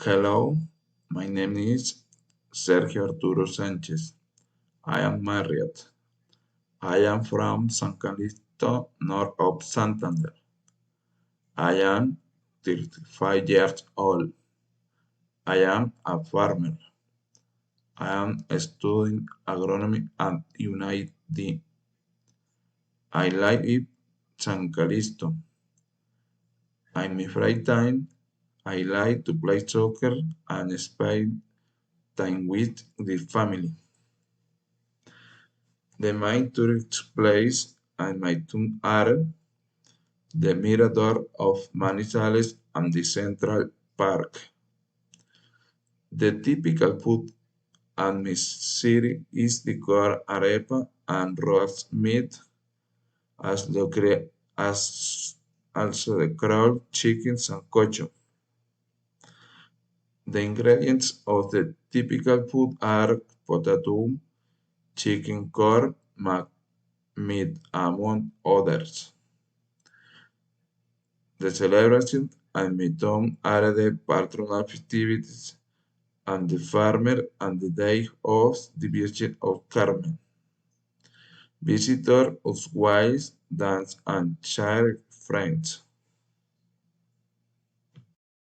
Hello, my name is Sergio Arturo Sanchez. I am married. I am from San Calixto, north of Santander. I am 35 years old. I am a farmer. I am studying agronomy at UNID. I live in San Calixto. In my free time, I like to play soccer and spend time with the family. The main tourist places in my town are the Mirador of Manizales and the Central Park. The typical food in my city is the corn arepa and roast meat, as, as also the crowd chicken sancocho. The ingredients of the typical food are potato, chicken corn, meat, among others. The celebration and Mitom are the patronal festivities and the farmer and the day of the Virgin of Carmen. Visitors, wise dance and share friends.